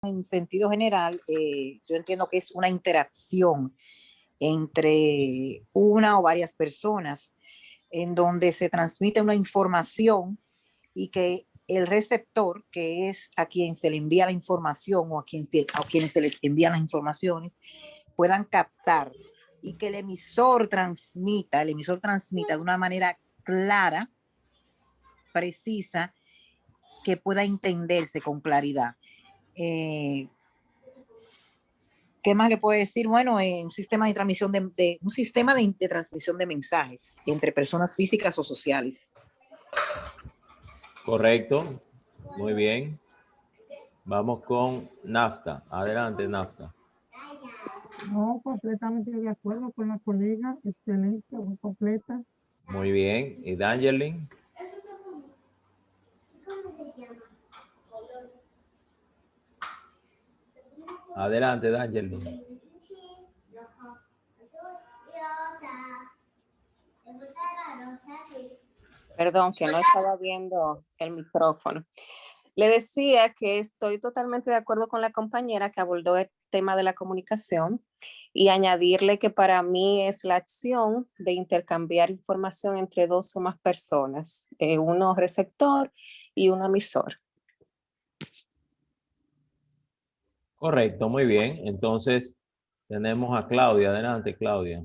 En sentido general, yo entiendo que es una interacción entre una o varias personas en donde se transmite una información y que el receptor, que es a quien se le envía la información o a quienes se les envían las informaciones, puedan captar y que el emisor transmita de una manera clara, precisa, que pueda entenderse con claridad. Eh, ¿Qué más le puedo decir? Bueno, un sistema de transmisión un sistema de transmisión de mensajes entre personas físicas o sociales. Correcto. Muy bien. Vamos con Nafta. Adelante, Nafta. No, completamente de acuerdo con la colega. Excelente, muy completa. Muy bien. ¿Y Dangerlin? Adelante, Dangerlin. Perdón, que no estaba viendo el micrófono. Le decía que estoy totalmente de acuerdo con la compañera que abordó el tema de la comunicación y añadirle que para mí es la acción de intercambiar información entre dos o más personas, uno receptor y uno emisor. Correcto, muy bien. Entonces, tenemos a Claudia. Adelante, Claudia.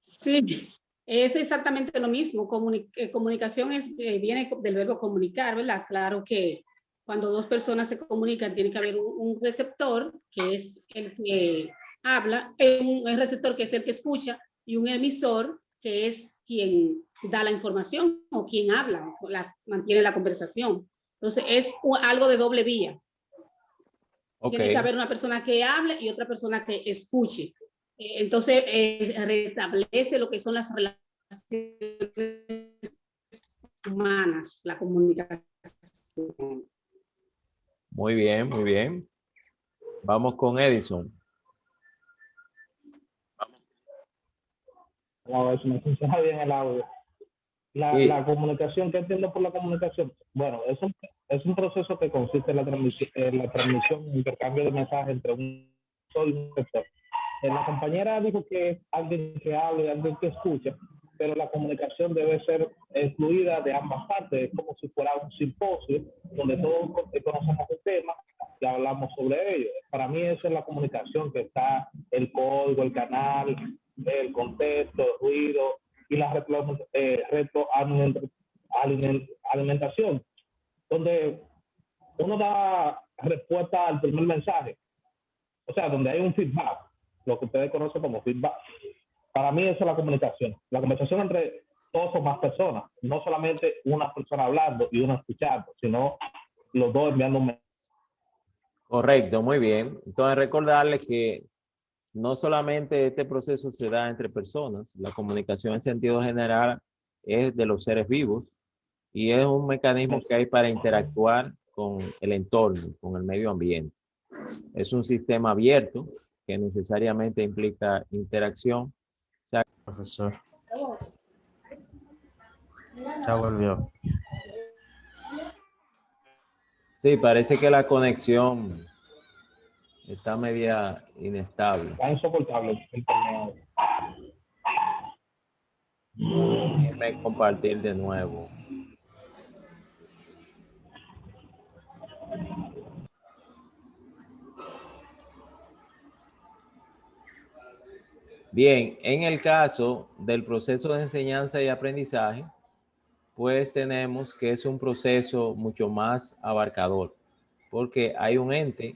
Sí, es exactamente lo mismo. Comunicación viene del verbo comunicar, ¿verdad? Claro que cuando dos personas se comunican tiene que haber un receptor, que es el que habla, un receptor que es el que escucha, y un emisor, que es quien da la información o quien habla, mantiene la conversación. Entonces, es algo de doble vía. Okay. Tiene que haber una persona que hable y otra persona que escuche. Entonces, restablece lo que son las relaciones humanas, la comunicación. Muy bien, muy bien. Vamos con Edison. A ver si me funciona bien el audio. La comunicación, ¿qué entiendo por la comunicación? Bueno, es un proceso que consiste en la transmisión y intercambio de mensajes entre un solo y un sector. La compañera dijo que es alguien que habla y alguien que escucha, pero la comunicación debe ser fluida de ambas partes, es como si fuera un simposio donde todos conocemos el tema y hablamos sobre ello. Para mí esa es la comunicación, que está el código, el canal, el contexto, el ruido y la retroalimentación, donde uno da respuesta al primer mensaje, o sea, donde hay un feedback, lo que ustedes conocen como feedback. Para mí esa es la conversación entre dos o más personas, no solamente una persona hablando y una escuchando, sino los dos enviando un mensaje. Correcto, muy bien. Entonces recordarles que no solamente este proceso se da entre personas, la comunicación en sentido general es de los seres vivos y es un mecanismo que hay para interactuar con el entorno, con el medio ambiente. Es un sistema abierto que necesariamente implica interacción. O sea, profesor. Ya volvió. Sí, parece que la conexión está media inestable. Está insoportable. Déjenme compartir de nuevo. Bien, en el caso del proceso de enseñanza y aprendizaje, pues tenemos que es un proceso mucho más abarcador, porque hay un ente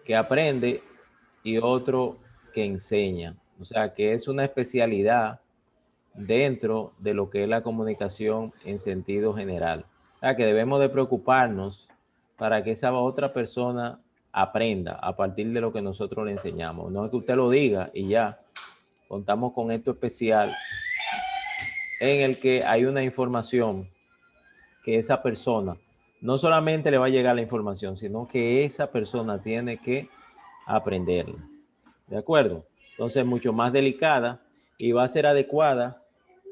que aprende y otro que enseña. O sea, que es una especialidad dentro de lo que es la comunicación en sentido general. O sea, que debemos de preocuparnos para que esa otra persona aprenda a partir de lo que nosotros le enseñamos. No es que usted lo diga y ya. Contamos con esto especial en el que hay una información que esa persona no solamente le va a llegar la información, sino que esa persona tiene que aprenderla. ¿De acuerdo? Entonces, mucho más delicada y va a ser adecuada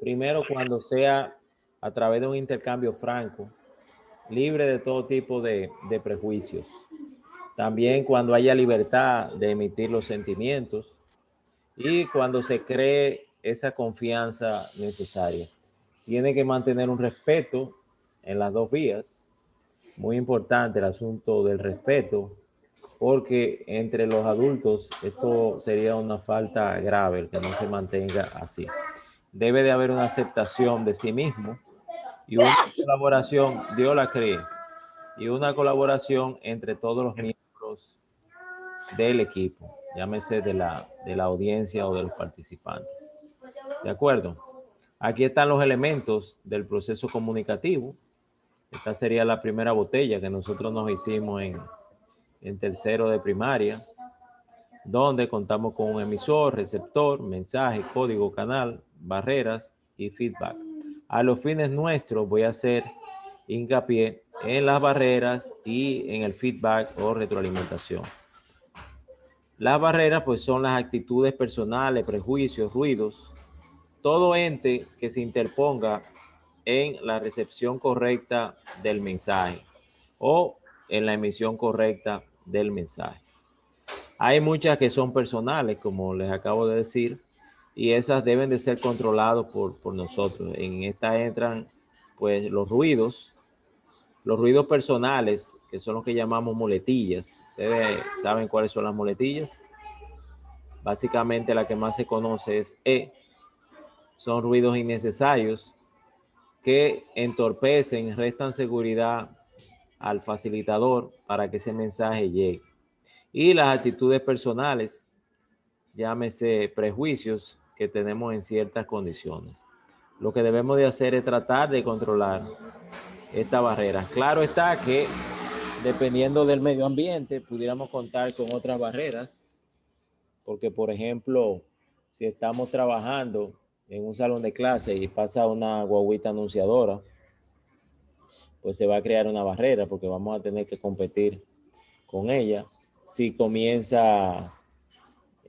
primero cuando sea a través de un intercambio franco libre de todo tipo de prejuicios. También cuando haya libertad de emitir los sentimientos y cuando se cree esa confianza necesaria. Tiene que mantener un respeto en las dos vías. Muy importante el asunto del respeto, porque entre los adultos esto sería una falta grave el que no se mantenga así. Debe de haber una aceptación de sí mismo y una colaboración, Dios la cree, y una colaboración entre todos los miembros del equipo, llámese de la audiencia o de los participantes. ¿De acuerdo? Aquí están los elementos del proceso comunicativo. Esta sería la primera botella que nosotros nos hicimos en tercero de primaria, donde contamos con un emisor, receptor, mensaje, código, canal, barreras y feedback. A los fines nuestros voy a hacer hincapié en las barreras y en el feedback o retroalimentación. Las barreras pues son las actitudes personales, prejuicios, ruidos, todo ente que se interponga en la recepción correcta del mensaje o en la emisión correcta del mensaje. Hay muchas que son personales, como les acabo de decir, y esas deben de ser controladas por nosotros. En esta entran pues los ruidos personales, que son los que llamamos muletillas. ¿Ustedes saben cuáles son las muletillas? Básicamente la que más se conoce es E. Son ruidos innecesarios que entorpecen, restan seguridad al facilitador para que ese mensaje llegue. Y las actitudes personales, llámese prejuicios que tenemos en ciertas condiciones. Lo que debemos de hacer es tratar de controlar esta barrera. Claro está que dependiendo del medio ambiente pudiéramos contar con otras barreras, porque por ejemplo, si estamos trabajando en un salón de clase y pasa una guaguita anunciadora, pues se va a crear una barrera porque vamos a tener que competir con ella. Si comienza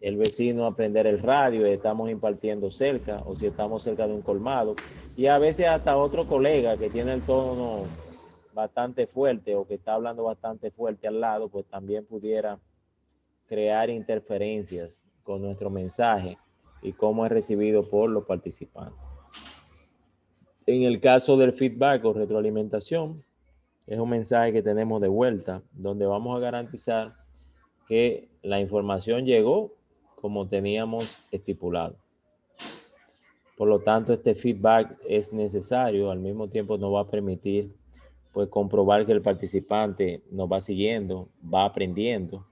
el vecino a prender el radio y estamos impartiendo cerca, o si estamos cerca de un colmado, y a veces hasta otro colega que tiene el tono bastante fuerte o que está hablando bastante fuerte al lado, pues también pudiera crear interferencias con nuestro mensaje y cómo es recibido por los participantes. En el caso del feedback o retroalimentación, es un mensaje que tenemos de vuelta, donde vamos a garantizar que la información llegó como teníamos estipulado. Por lo tanto, este feedback es necesario, al mismo tiempo nos va a permitir pues comprobar que el participante nos va siguiendo, va aprendiendo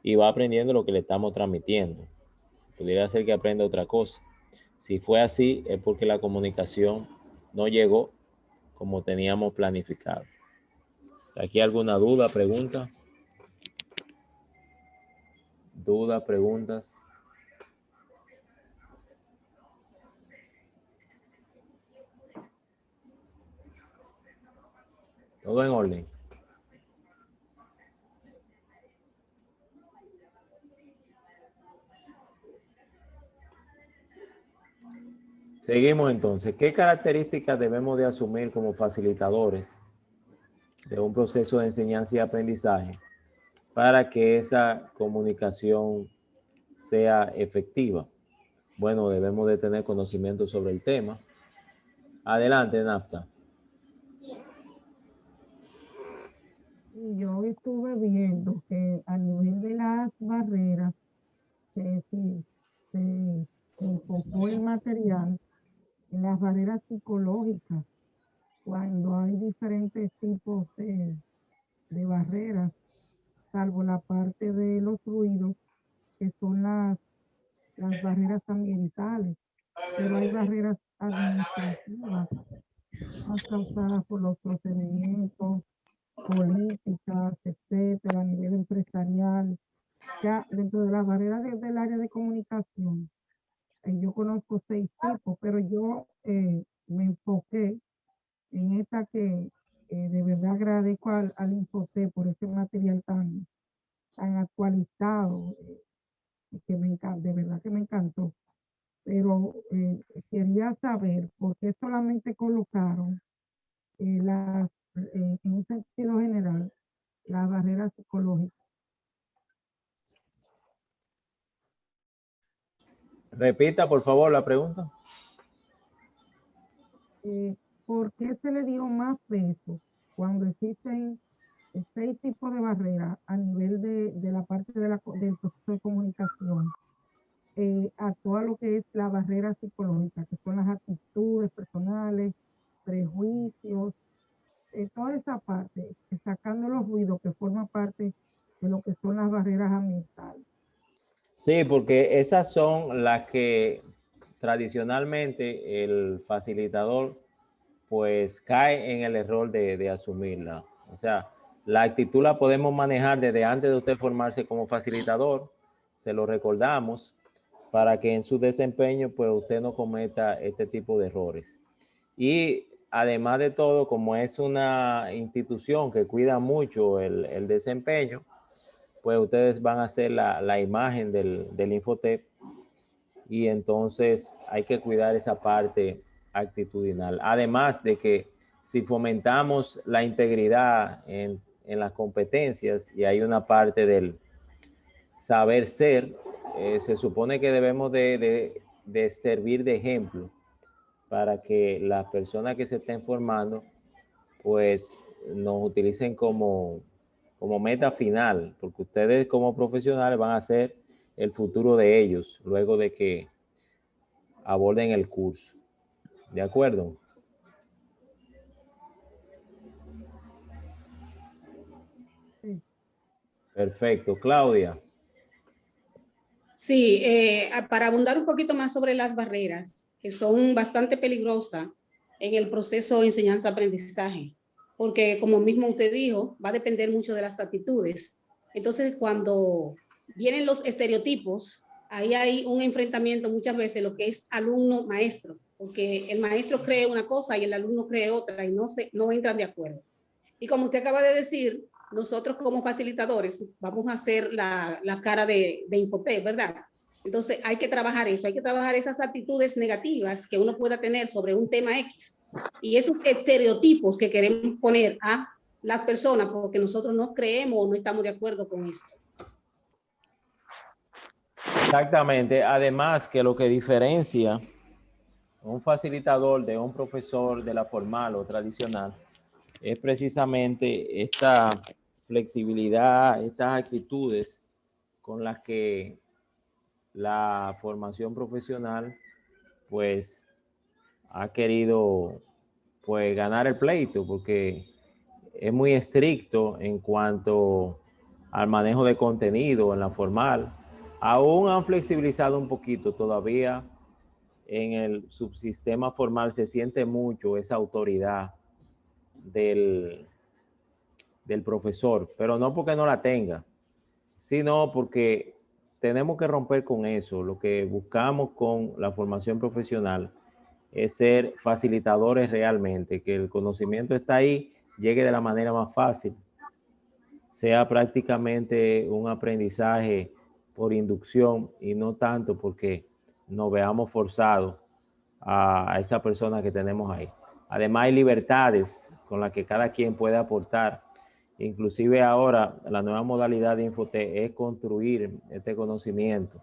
y va aprendiendo lo que le estamos transmitiendo. Pudiera ser que aprenda otra cosa. Si fue así, es porque la comunicación no llegó como teníamos planificado. ¿Aquí alguna duda, pregunta? ¿Dudas, preguntas? Todo en orden. Seguimos entonces. ¿Qué características debemos de asumir como facilitadores de un proceso de enseñanza y aprendizaje para que esa comunicación sea efectiva? Bueno, debemos de tener conocimiento sobre el tema. Adelante, Nafta. Yo estuve viendo que a nivel de las barreras, se enfocó el material en las barreras psicológicas, cuando hay diferentes tipos de barreras, salvo la parte de los ruidos, que son las barreras ambientales, pero hay barreras administrativas más causadas por los procedimientos, políticas, etcétera, a nivel empresarial. Ya dentro de las barreras del área de comunicación, yo conozco 6 tipos, pero yo me enfoqué en esta que de verdad agradezco al Infotep por ese material tan actualizado, que de verdad que me encantó. Pero quería saber por qué solamente colocaron las en un sentido general, las barreras psicológicas. Repita, por favor, la pregunta. ¿Por qué se le dio más peso cuando existen 6 tipos de barreras a nivel de la parte del proceso de comunicación? A todo lo que es la barrera psicológica, que son las actitudes personales, prejuicios, toda esa parte, sacando los ruidos que forma parte de lo que son las barreras ambientales. Sí, porque esas son las que tradicionalmente el facilitador pues cae en el error de asumirla. O sea, la actitud la podemos manejar desde antes de usted formarse como facilitador, se lo recordamos, para que en su desempeño pues usted no cometa este tipo de errores. Y además de todo, como es una institución que cuida mucho el desempeño, pues ustedes van a hacer la imagen del Infotep, y entonces hay que cuidar esa parte actitudinal. Además de que si fomentamos la integridad en las competencias, y hay una parte del saber ser, se supone que debemos de servir de ejemplo para que las personas que se estén formando pues nos utilicen como meta final, porque ustedes como profesionales van a ser el futuro de ellos luego de que aborden el curso. ¿De acuerdo? Sí. Perfecto. Claudia. Sí, para abundar un poquito más sobre las barreras, que son bastante peligrosas en el proceso de enseñanza-aprendizaje, porque como mismo usted dijo, va a depender mucho de las actitudes. Entonces, cuando vienen los estereotipos, ahí hay un enfrentamiento muchas veces lo que es alumno-maestro, porque el maestro cree una cosa y el alumno cree otra y no entran de acuerdo. Y como usted acaba de decir, nosotros como facilitadores vamos a hacer la cara de Infotep, ¿verdad? Entonces hay que trabajar eso, hay que trabajar esas actitudes negativas que uno pueda tener sobre un tema X y esos estereotipos que queremos poner a las personas porque nosotros no creemos o no estamos de acuerdo con esto. Exactamente. Además que lo que diferencia un facilitador de un profesor de la formal o tradicional es precisamente esta flexibilidad, estas actitudes con las que la formación profesional pues ha querido pues ganar el pleito, porque es muy estricto en cuanto al manejo de contenido en la formal. Aún han flexibilizado un poquito todavía. En el subsistema formal se siente mucho esa autoridad del profesor, pero no porque no la tenga, sino porque tenemos que romper con eso. Lo que buscamos con la formación profesional es ser facilitadores realmente, que el conocimiento está ahí, llegue de la manera más fácil, sea prácticamente un aprendizaje por inducción y no tanto porque nos veamos forzados a esa persona que tenemos ahí. Además hay libertades con las que cada quien puede aportar. Inclusive ahora la nueva modalidad de Infotep es construir este conocimiento.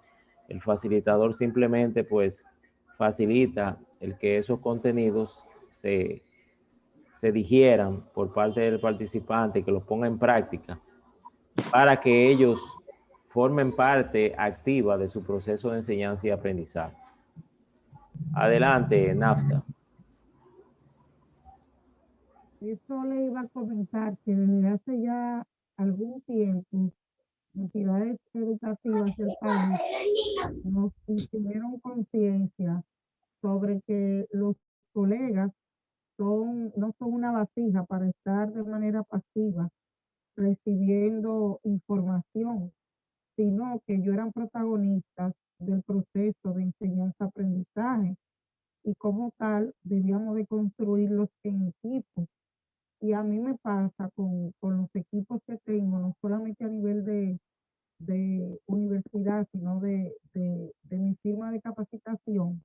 El facilitador simplemente pues facilita el que esos contenidos se digieran por parte del participante, que los ponga en práctica para que ellos formen parte activa de su proceso de enseñanza y aprendizaje. Adelante, Nafta. Eso le iba a comentar que desde hace ya algún tiempo, entidades educativas del país nos hicieron conciencia sobre que los colegas no son una vasija para estar de manera pasiva recibiendo información, sino que ellos eran protagonistas del proceso de enseñanza-aprendizaje y como tal debíamos de construirlos en equipo. Y a mí me pasa con los equipos que tengo, no solamente a nivel de universidad, sino de mi firma de capacitación,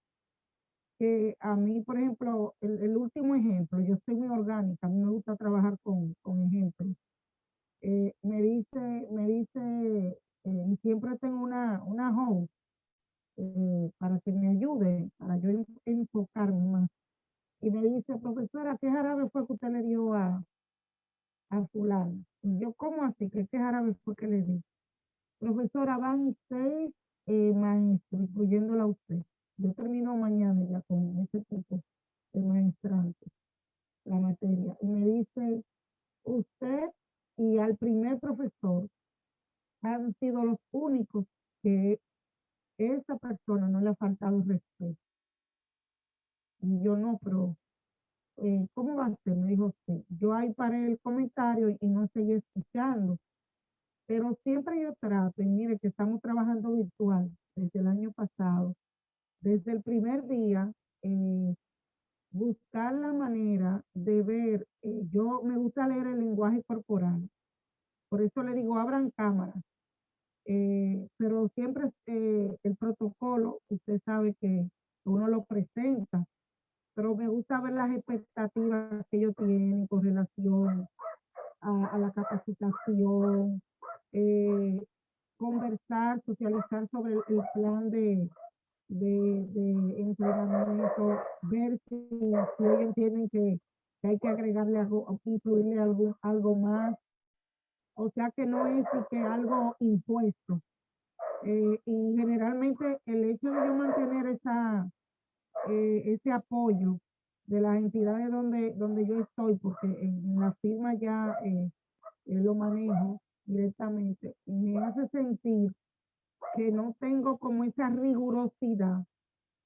que a mí, por ejemplo, el último ejemplo, yo soy muy orgánica, a mí me gusta trabajar con ejemplos. Me dice, y siempre tengo una host para que me ayude, para yo enfocarme más. Y me dice, profesora, ¿qué jarabe fue que usted le dio a fulano? Y yo, ¿cómo así? ¿Qué jarabe fue que le di? Profesora, van 6 maestros, incluyéndola a usted. Yo termino mañana ya con ese tipo de maestrante, la materia. Y me dice, usted y al primer profesor han sido los únicos que esa persona no le ha faltado respeto. Y yo no, pero ¿cómo va a ser? Me dijo, sí. Yo ahí paré el comentario y no seguí escuchando. Pero siempre yo trato, y mire que estamos trabajando virtual desde el año pasado, desde el primer día, buscar la manera de ver, yo me gusta leer el lenguaje corporal, por eso le digo, abran cámaras, pero siempre el protocolo, usted sabe que uno lo presenta, pero me gusta ver las expectativas que ellos tienen con relación a la capacitación, conversar, socializar sobre el plan de entrenamiento, ver si ellos entienden que hay que agregarle algo, incluirle algo más, o sea que no es que algo impuesto. Y generalmente el hecho de yo mantener ese apoyo de las entidades donde yo estoy, porque en la firma ya lo manejo directamente, me hace sentir que no tengo como esa rigurosidad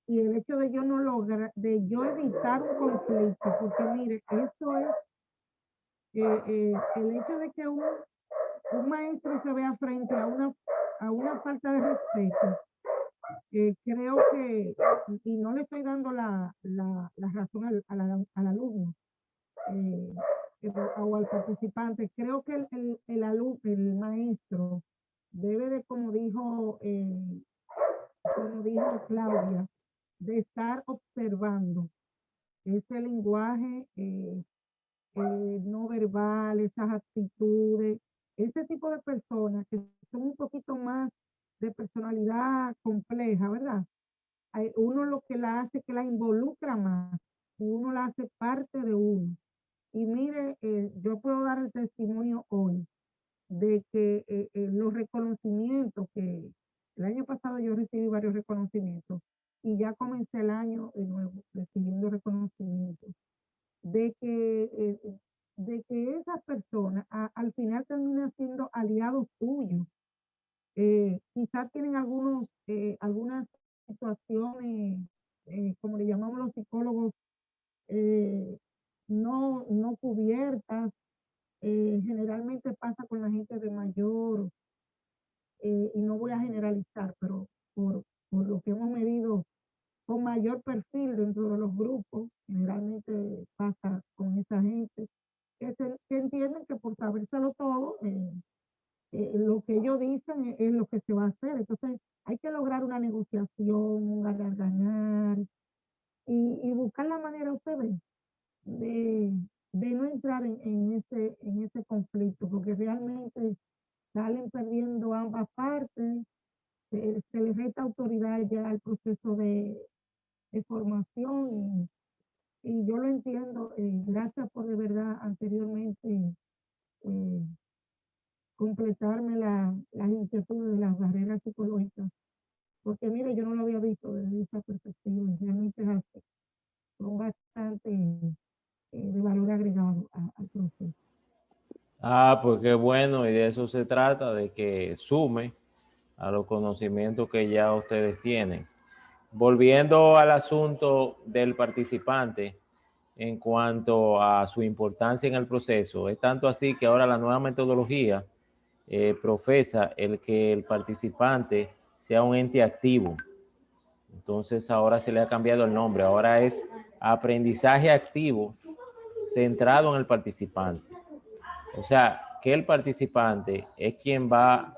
y el hecho de yo no lograr, de yo evitar un conflicto, porque mire, eso es el hecho de que un maestro se vea frente a una falta de respeto, creo que, y no le estoy dando la razón al alumno o al participante, creo que el maestro debe de, como dijo Claudia, de estar observando ese lenguaje no verbal, esas actitudes, ese tipo de personas que son un poquito más de personalidad compleja, ¿verdad? Uno lo que la hace, que la involucra más, y uno la hace parte de uno. Y mire, yo puedo dar el testimonio hoy de que los reconocimientos que el año pasado yo recibí varios reconocimientos y ya comencé el año de nuevo recibiendo reconocimientos de que esas personas al final terminan siendo aliados tuyos. Quizás tienen algunas situaciones, como le llamamos los psicólogos, no cubiertas. Generalmente pasa con la gente de mayor, y no voy a generalizar, pero por lo que hemos medido, con mayor perfil dentro de los grupos, generalmente pasa con esa gente, que entienden que por sabérselo todo, lo que ellos dicen es lo que se va a hacer. Entonces hay que lograr una negociación, un ganar y buscar la manera, usted ve, de no entrar en ese conflicto, porque realmente salen perdiendo ambas partes, se les resta autoridad ya al proceso de formación y yo lo entiendo. Gracias por de verdad anteriormente completarme las inquietudes de las barreras psicológicas, porque mire, yo no lo había visto desde esa perspectiva, realmente es así, son bastante de valor agregado al proceso. Ah, pues qué bueno, y de eso se trata, de que sume a los conocimientos que ya ustedes tienen. Volviendo al asunto del participante en cuanto a su importancia en el proceso, es tanto así que ahora la nueva metodología profesa el que el participante sea un ente activo. Entonces ahora se le ha cambiado el nombre, ahora es aprendizaje activo centrado en el participante. O sea, que el participante es quien va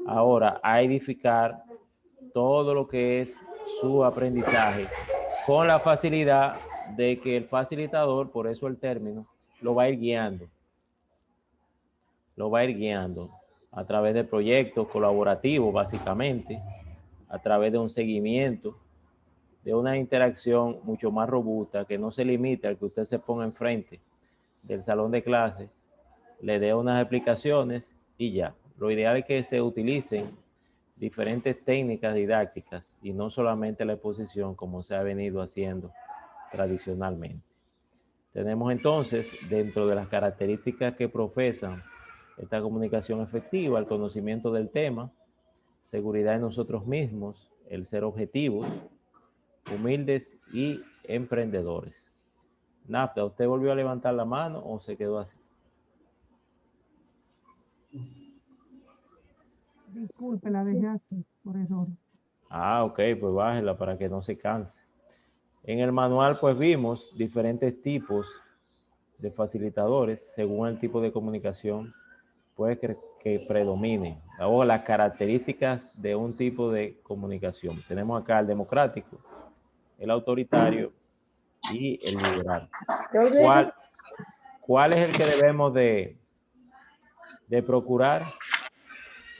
ahora a edificar todo lo que es su aprendizaje con la facilidad de que el facilitador, por eso el término, lo va a ir guiando. Lo va a ir guiando a través de proyectos colaborativos, básicamente, a través de un seguimiento, de una interacción mucho más robusta, que no se limite al que usted se ponga enfrente del salón de clase, le dé unas explicaciones y ya. Lo ideal es que se utilicen diferentes técnicas didácticas y no solamente la exposición como se ha venido haciendo tradicionalmente. Tenemos entonces, dentro de las características que profesan esta comunicación efectiva, el conocimiento del tema, seguridad en nosotros mismos, el ser objetivos, humildes y emprendedores. Nafta, ¿usted volvió a levantar la mano o se quedó así? Disculpe, la dejé así por error. Ah, ok, pues bájela para que no se canse. En el manual pues vimos diferentes tipos de facilitadores según el tipo de comunicación pues que predomine o las características de un tipo de comunicación. Tenemos acá el democrático, el autoritario y el liberal. ¿Cuál es el que debemos de procurar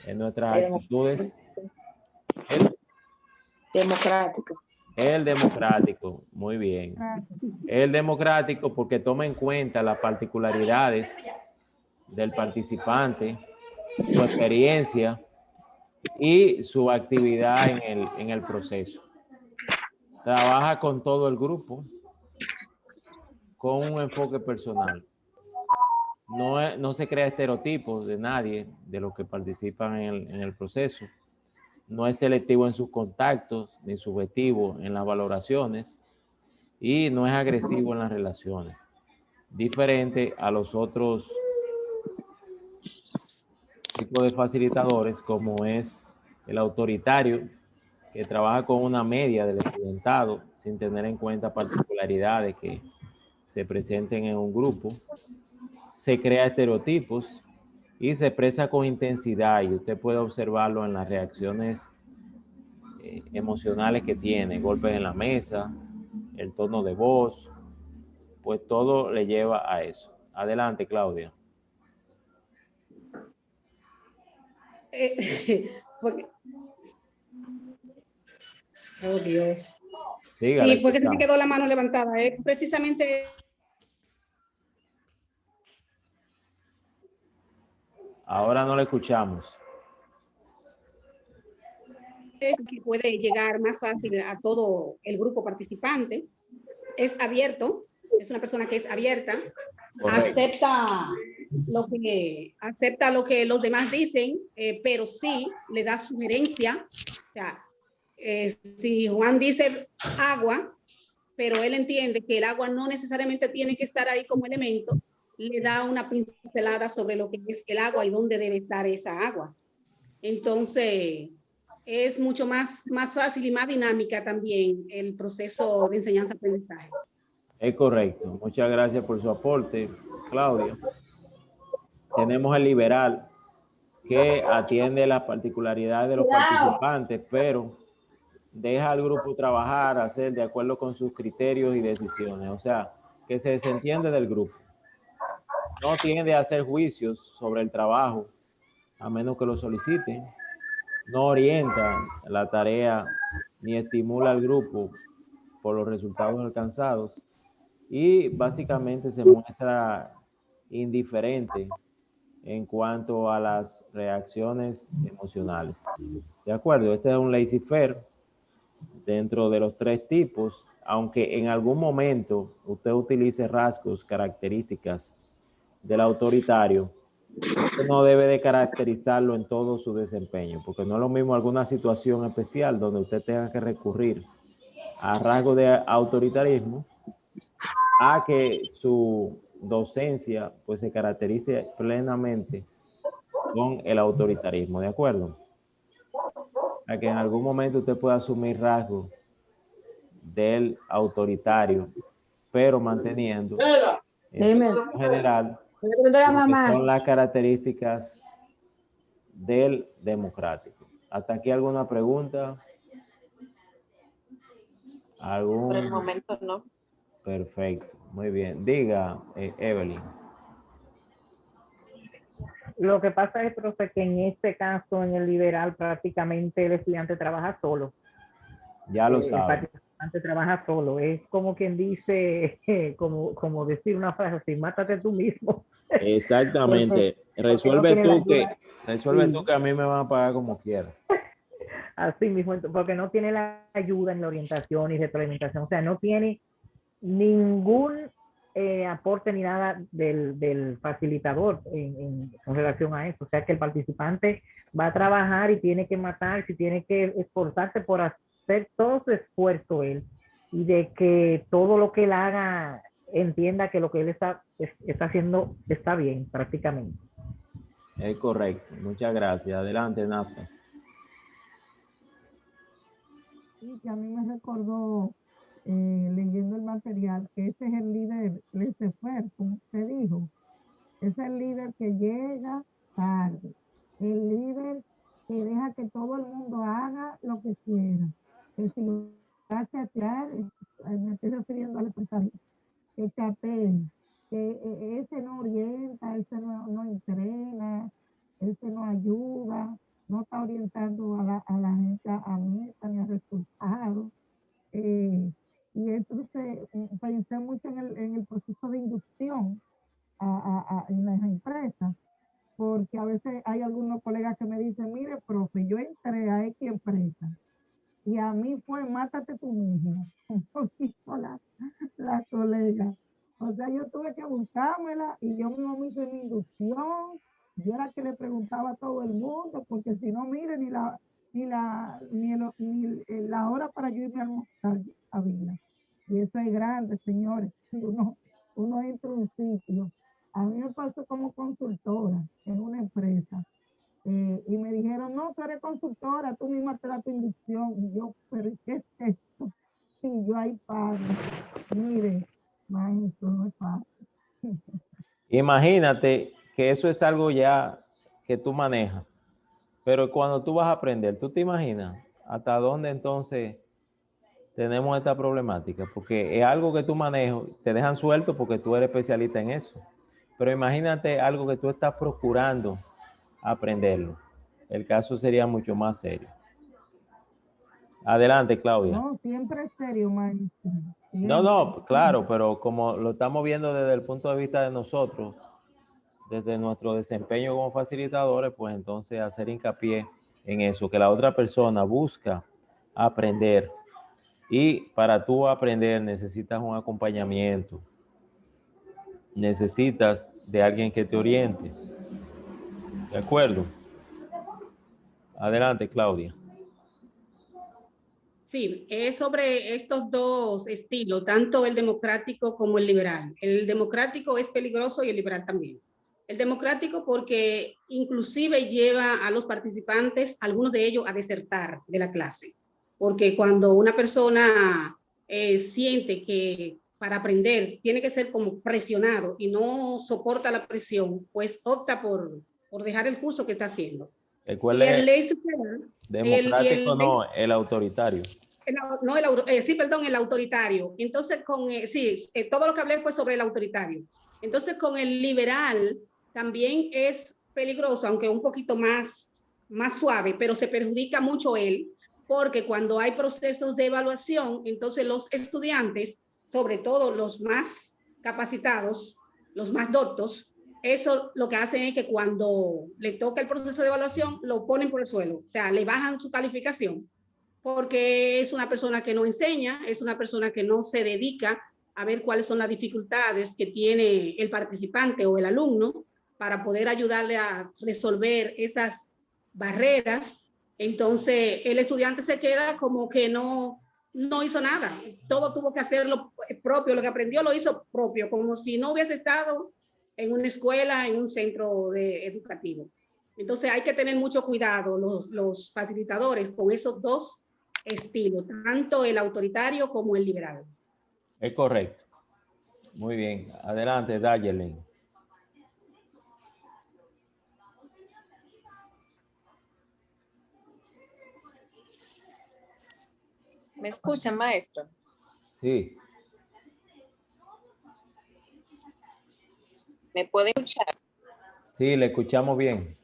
en nuestras actitudes? Democrático. El democrático, muy bien. El democrático porque toma en cuenta las particularidades del participante, su experiencia y su actividad en el proceso. Trabaja con todo el grupo con un enfoque personal. No se crea estereotipos de nadie de los que participan en el proceso. No es selectivo en sus contactos ni subjetivo en las valoraciones y no es agresivo en las relaciones. Diferente a los otros tipos de facilitadores como es el autoritario, que trabaja con una media del estudiantado sin tener en cuenta particularidades que se presenten en un grupo, se crea estereotipos y se expresa con intensidad y usted puede observarlo en las reacciones emocionales que tiene, golpes en la mesa, el tono de voz, pues todo le lleva a eso. Adelante, Claudia. Oh, Dios. Dígale, Sí, fue que se me quedó la mano levantada. Precisamente. Ahora no le escuchamos. Es que puede llegar más fácil a todo el grupo participante. Es abierto, es una persona que es abierta, acepta lo que los demás dicen, pero sí le da sugerencia. O sea, si Juan dice agua, pero él entiende que el agua no necesariamente tiene que estar ahí como elemento, le da una pincelada sobre lo que es el agua y dónde debe estar esa agua. Entonces, es mucho más fácil y más dinámica también el proceso de enseñanza-aprendizaje. Es correcto. Muchas gracias por su aporte, Claudia. Tenemos el liberal, que atiende las particularidades de los participantes, pero deja al grupo trabajar, hacer de acuerdo con sus criterios y decisiones. O sea, que se desentiende del grupo. No tiende a hacer juicios sobre el trabajo, a menos que lo soliciten. No orienta la tarea ni estimula al grupo por los resultados alcanzados y básicamente se muestra indiferente en cuanto a las reacciones emocionales. De acuerdo, este es un laissez-faire dentro de los tres tipos, aunque en algún momento usted utilice rasgos, características del autoritario, usted no debe de caracterizarlo en todo su desempeño, porque no es lo mismo alguna situación especial donde usted tenga que recurrir a rasgos de autoritarismo a que su docencia pues se caracterice plenamente con el autoritarismo, ¿de acuerdo? A que en algún momento usted pueda asumir rasgos del autoritario, pero manteniendo en general son las características del democrático. ¿Hasta aquí alguna pregunta? Por el ¿Algún? momento no. Perfecto, muy bien. Diga, Evelyn. Lo que pasa es, profe, que en este caso, en el liberal, prácticamente el estudiante trabaja solo. Ya lo El sabe. participante trabaja solo. Es como quien dice, como decir una frase así, mátate tú mismo. Exactamente. Porque no tiene la ayuda. Resuelve tú Sí, que a mí me van a pagar como quiera. así mismo, porque no tiene la ayuda en la orientación y retroalimentación. O sea, no tiene ningún aporte ni nada del facilitador con relación a eso. O sea, que el participante va a trabajar y tiene que matarse, y tiene que esforzarse por hacer todo su esfuerzo él, y de que todo lo que él haga entienda que lo que él está haciendo está bien, prácticamente. Es correcto. Muchas gracias. Adelante, Nafta. Sí, que a mí me recordó, leyendo el material, que ese es el líder laissez-faire, como usted dijo. Es el líder que llega tarde, el líder que deja que todo el mundo haga lo que quiera. Que si lo va a chatear, me estoy refiriendo al empresario, que chateen, que ese no orienta, ese no entrena, ese no ayuda, no está orientando a la gente a meta ni a resultados. Eh, y entonces pensé mucho en el proceso de inducción en las empresas, porque a veces hay algunos colegas que me dicen, mire, profe, yo entré a X empresa y a mí fue, mátate tú mismo, un poquito la colega. O sea, yo tuve que buscármela y yo mismo me hice mi inducción. Yo era que le preguntaba a todo el mundo, porque si no, mire, ni la hora para yo irme a almorzar había. Y eso es grande, señores. Uno entra a un sitio. A mí me pasó como consultora en una empresa. Y me dijeron, no, tú eres consultora, tú misma te das tu inducción. Y yo, pero ¿qué es esto? Y yo ahí paro. Mire, maestro, no es fácil. Imagínate que eso es algo ya que tú manejas, pero cuando tú vas a aprender, ¿tú te imaginas hasta dónde entonces tenemos esta problemática? Porque es algo que tú manejas, te dejan suelto porque tú eres especialista en eso, pero imagínate algo que tú estás procurando aprenderlo. El caso sería mucho más serio. Adelante, Claudia. No, siempre es serio, maestro. No, Siempre. no, claro, pero como lo estamos viendo desde el punto de vista de nosotros, desde nuestro desempeño como facilitadores, pues entonces hacer hincapié en eso, que la otra persona busca aprender. Y para tú aprender necesitas un acompañamiento, necesitas de alguien que te oriente. ¿De acuerdo? Adelante, Claudia. Sí, es sobre estos dos estilos, tanto el democrático como el liberal. El democrático es peligroso y el liberal también. El democrático porque inclusive lleva a los participantes, algunos de ellos, a desertar de la clase. Porque cuando una persona siente que para aprender tiene que ser como presionado y no soporta la presión, pues opta por dejar el curso que está haciendo. Y Recuerde, el laissez-faire, democrático no, el autoritario. no, sí, perdón, el autoritario. Entonces, todo lo que hablé fue sobre el autoritario. Entonces, con el liberal también es peligroso, aunque un poquito más suave, pero se perjudica mucho él, porque cuando hay procesos de evaluación, entonces los estudiantes, sobre todo los más capacitados, los más doctos, eso lo que hacen es que cuando le toca el proceso de evaluación, lo ponen por el suelo, o sea, le bajan su calificación porque es una persona que no enseña, es una persona que no se dedica a ver cuáles son las dificultades que tiene el participante o el alumno para poder ayudarle a resolver esas barreras. Entonces, el estudiante se queda como que no hizo nada, todo tuvo que hacerlo propio, lo que aprendió lo hizo propio, como si no hubiese estado en una escuela, en un centro educativo. Entonces hay que tener mucho cuidado los facilitadores con esos dos estilo, tanto el autoritario como el liberal. Es correcto. Muy bien. Adelante, Dayelen. ¿Me escuchan, maestro? Sí, ¿Me pueden escuchar? sí, le escuchamos bien.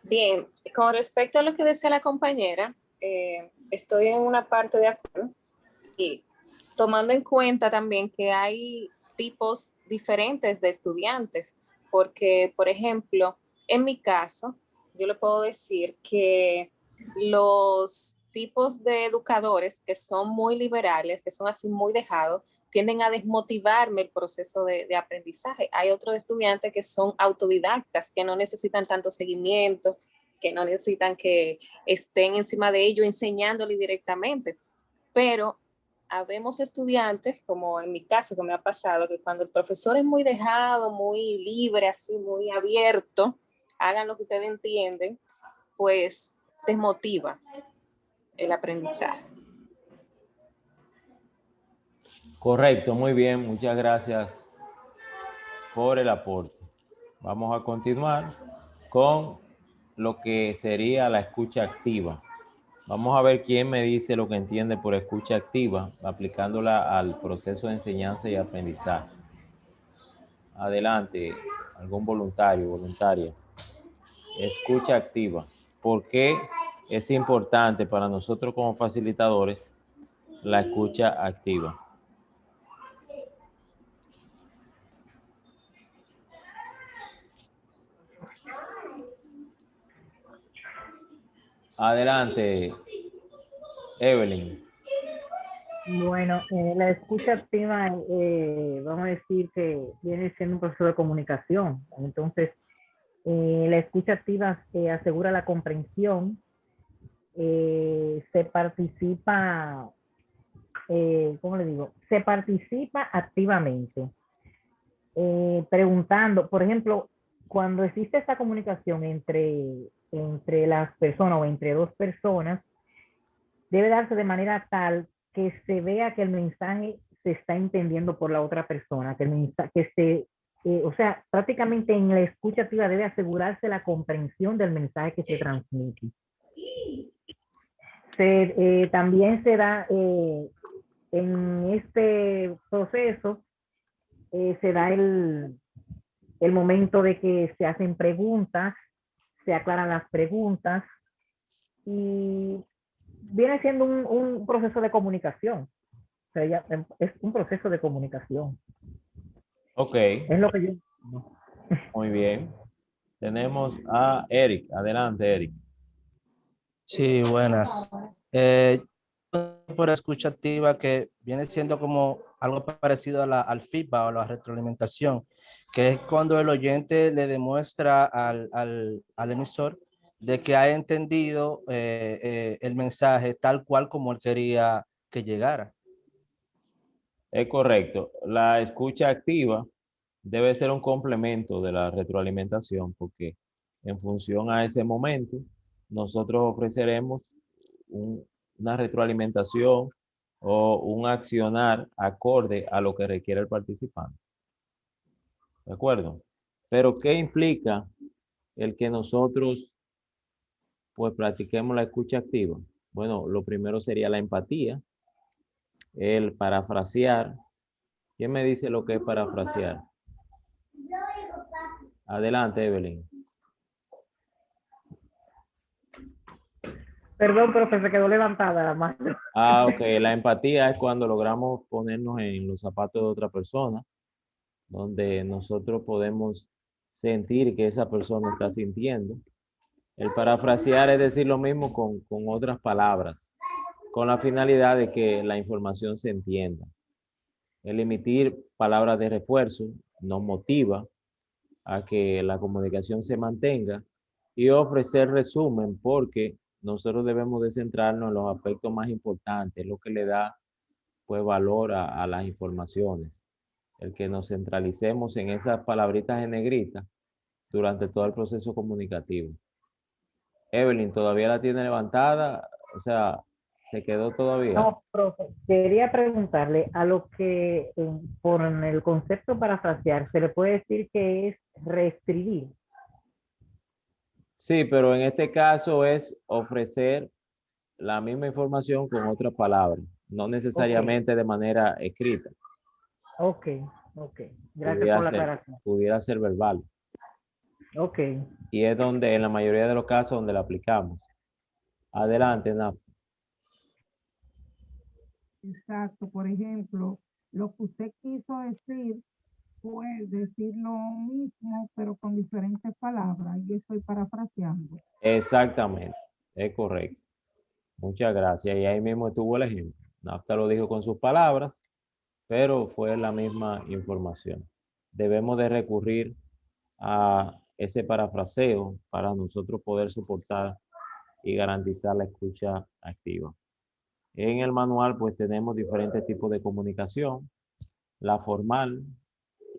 Bien, con respecto a lo que decía la compañera, estoy en una parte de acuerdo y tomando en cuenta también que hay tipos diferentes de estudiantes, porque, por ejemplo, en mi caso, yo le puedo decir que los tipos de educadores que son muy liberales, que son así muy dejados, tienden a desmotivarme el proceso de aprendizaje. Hay otros estudiantes que son autodidactas, que no necesitan tanto seguimiento, que no necesitan que estén encima de ellos enseñándole directamente. Pero habemos estudiantes, como en mi caso que me ha pasado, que cuando el profesor es muy dejado, muy libre, así, muy abierto, hagan lo que ustedes entienden, pues desmotiva el aprendizaje. Correcto, muy bien, muchas gracias por el aporte. Vamos a continuar con lo que sería la escucha activa. Vamos a ver quién me dice lo que entiende por escucha activa, aplicándola al proceso de enseñanza y aprendizaje. Adelante, algún voluntario, voluntaria. Escucha activa. ¿Por qué es importante para nosotros como facilitadores la escucha activa? Adelante, Evelyn. Bueno, la escucha activa, vamos a decir que viene siendo un proceso de comunicación. Entonces, la escucha activa asegura la comprensión, se participa, ¿cómo le digo? Se participa activamente, preguntando, por ejemplo, cuando existe esta comunicación entre las personas o entre dos personas, debe darse de manera tal que se vea que el mensaje se está entendiendo por la otra persona, que el mensaje, o sea, prácticamente en la escucha activa debe asegurarse la comprensión del mensaje que se transmite. También se da en este proceso, se da el momento de que se hacen preguntas, se aclaran las preguntas y viene siendo un proceso de comunicación. O sea, es un proceso de comunicación. Ok. Es lo que yo... Muy bien. Tenemos a Eric. Adelante, Eric. Sí, buenas. Por escucha activa que viene siendo como algo parecido al feedback o a la retroalimentación, que es cuando el oyente le demuestra al emisor de que ha entendido el mensaje tal cual como él quería que llegara. Es correcto. La escucha activa debe ser un complemento de la retroalimentación porque en función a ese momento nosotros ofreceremos una retroalimentación o un accionar acorde a lo que requiere el participante. ¿De acuerdo? Pero ¿qué implica el que nosotros pues practiquemos la escucha activa? Bueno, lo primero sería la empatía, el parafrasear. ¿Quién me dice lo que es parafrasear? Adelante, Evelyn. Perdón, profe, se quedó levantada la mano. Ah, ok. La empatía es cuando logramos ponernos en los zapatos de otra persona, donde nosotros podemos sentir que esa persona está sintiendo. El parafrasear es decir lo mismo con otras palabras, con la finalidad de que la información se entienda. El emitir palabras de refuerzo nos motiva a que la comunicación se mantenga y ofrecer resumen porque nosotros debemos de centrarnos en los aspectos más importantes, lo que le da pues valor a las informaciones. El que nos centralicemos en esas palabritas en negrita durante todo el proceso comunicativo. Evelyn, ¿todavía la tiene levantada? O sea, ¿se quedó todavía? No, profe, quería preguntarle a lo que por el concepto parafrasear se le puede decir que es reescribir. Sí, pero en este caso es ofrecer la misma información con otras palabras. no necesariamente de manera escrita. Ok. Gracias por la aclaración. Pudiera ser verbal. Ok. Y es donde, en la mayoría de los casos, donde la aplicamos. Adelante, Naf. Exacto. Por ejemplo, lo que usted quiso decir fue decir lo mismo, pero con diferentes palabras. Y estoy parafraseando. Exactamente, es correcto. Muchas gracias. Y ahí mismo estuvo el ejemplo. Nafta lo dijo con sus palabras, pero fue la misma información. Debemos de recurrir a ese parafraseo para nosotros poder soportar y garantizar la escucha activa. En el manual pues tenemos diferentes tipos de comunicación, la formal,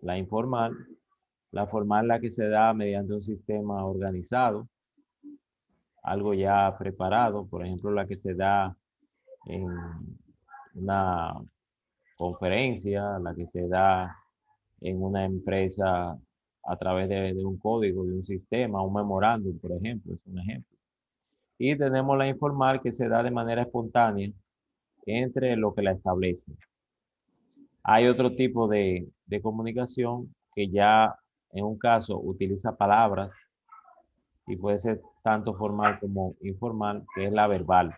la informal, la formal la que se da mediante un sistema organizado, algo ya preparado, por ejemplo la que se da en una conferencia, la que se da en una empresa a través de un código, de un sistema, un memorándum, por ejemplo, es un ejemplo. Y tenemos la informal que se da de manera espontánea entre lo que la establece. Hay otro tipo de comunicación que ya en un caso utiliza palabras y puede ser tanto formal como informal, que es la verbal.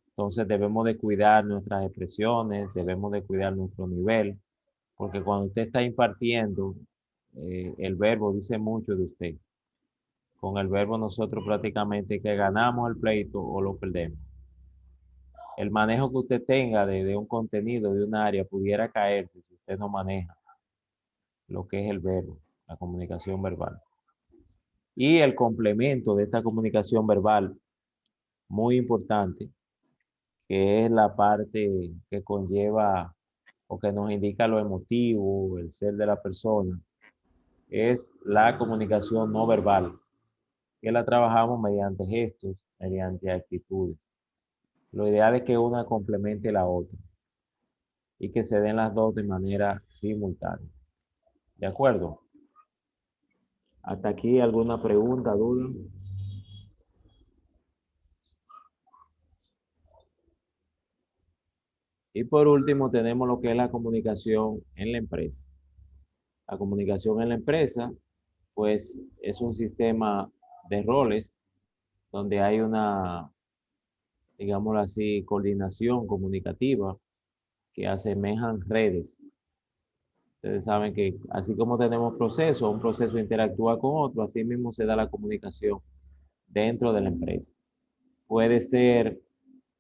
Entonces debemos de cuidar nuestras expresiones, debemos de cuidar nuestro nivel, porque cuando usted está impartiendo, el verbo dice mucho de usted. Con el verbo nosotros prácticamente que ganamos el pleito o lo perdemos. El manejo que usted tenga de un contenido, de un área, pudiera caerse si usted no maneja lo que es el verbo, la comunicación verbal. Y el complemento de esta comunicación verbal, muy importante, que es la parte que conlleva o que nos indica lo emotivo, el ser de la persona, es la comunicación no verbal, que la trabajamos mediante gestos, mediante actitudes. Lo ideal es que una complemente la otra y que se den las dos de manera simultánea. ¿De acuerdo? ¿Hasta aquí alguna pregunta, duda? Y por último tenemos lo que es la comunicación en la empresa. La comunicación en la empresa, pues es un sistema de roles donde hay una, digámoslo así, coordinación comunicativa que asemejan redes. Ustedes saben que así como tenemos procesos, un proceso interactúa con otro, así mismo se da la comunicación dentro de la empresa. Puede ser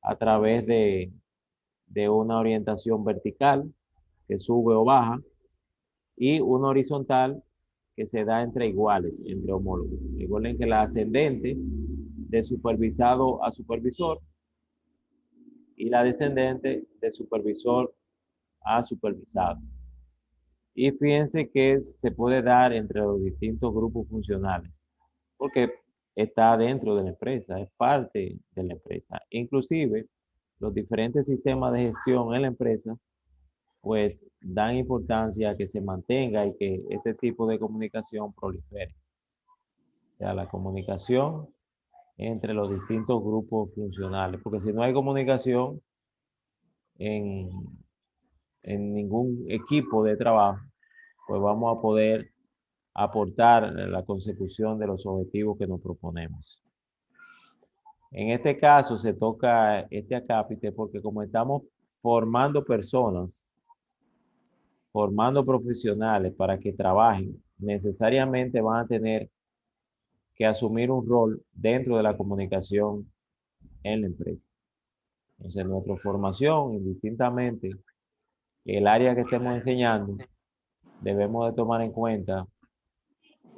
a través de una orientación vertical que sube o baja y una horizontal que se da entre iguales, entre homólogos. Recuerden que la ascendente de supervisado a supervisor y la descendente de supervisor a supervisado. Y fíjense que se puede dar entre los distintos grupos funcionales, porque está dentro de la empresa, es parte de la empresa. Inclusive, los diferentes sistemas de gestión en la empresa, pues dan importancia a que se mantenga y que este tipo de comunicación prolifere. O sea, la comunicación entre los distintos grupos funcionales, porque si no hay comunicación en, en ningún equipo de trabajo, pues vamos a poder aportar la consecución de los objetivos que nos proponemos. En este caso se toca este acápite porque como estamos formando personas, formando profesionales para que trabajen, necesariamente van a tener que asumir un rol dentro de la comunicación en la empresa. Entonces, nuestra formación, indistintamente, el área que estemos enseñando, debemos de tomar en cuenta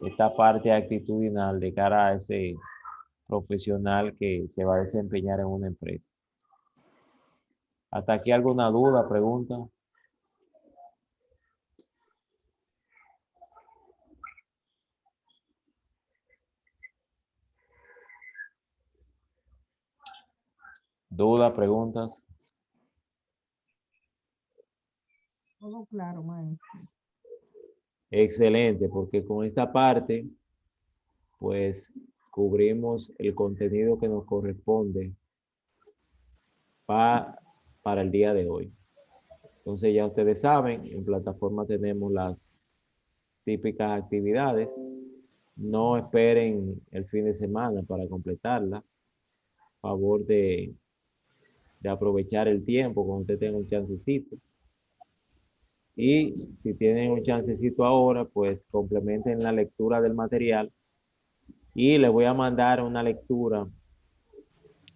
esta parte actitudinal de cara a ese profesional que se va a desempeñar en una empresa. ¿Hasta aquí alguna duda, pregunta? ¿Duda, preguntas? Todo claro, maestro. Excelente, porque con esta parte, pues cubrimos el contenido que nos corresponde para el día de hoy. Entonces ya ustedes saben, en plataforma tenemos las típicas actividades. No esperen el fin de semana para completarla. Favor de aprovechar el tiempo cuando usted tenga un chancecito. Y si tienen un chancecito ahora, pues complementen la lectura del material. Y les voy a mandar una lectura,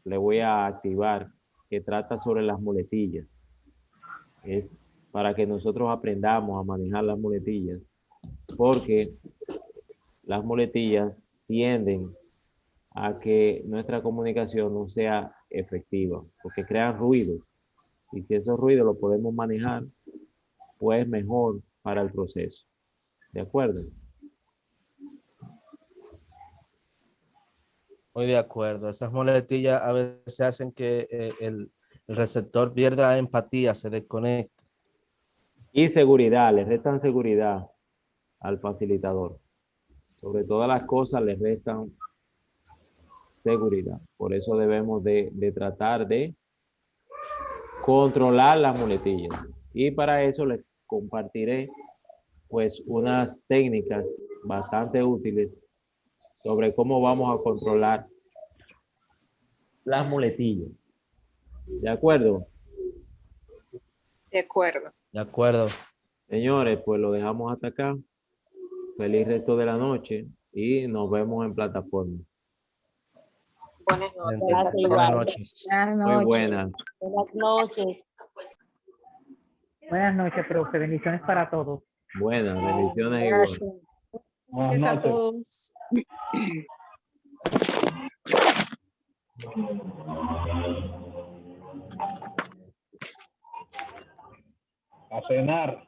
le voy a activar, que trata sobre las muletillas. Es para que nosotros aprendamos a manejar las muletillas, porque las muletillas tienden a que nuestra comunicación no sea efectiva, porque crean ruidos. Y si esos ruidos los podemos manejar, pues mejor para el proceso. ¿De acuerdo? Muy de acuerdo. Esas muletillas a veces hacen que el receptor pierda empatía, se desconecte. Y seguridad, le restan seguridad al facilitador. Sobre todas las cosas le restan seguridad. Por eso debemos de tratar de controlar las muletillas. Y para eso les compartiré pues unas técnicas bastante útiles sobre cómo vamos a controlar las muletillas. ¿De acuerdo? De acuerdo. De acuerdo. Señores, pues lo dejamos hasta acá. Feliz resto de la noche y nos vemos en plataforma. Buenas noches. Buenas noches. Muy buenas. Buenas noches. Buenas noches, profe. Bendiciones para todos. Buenas, bendiciones igual. Gracias. Buenas Gracias a noches. todos. A cenar.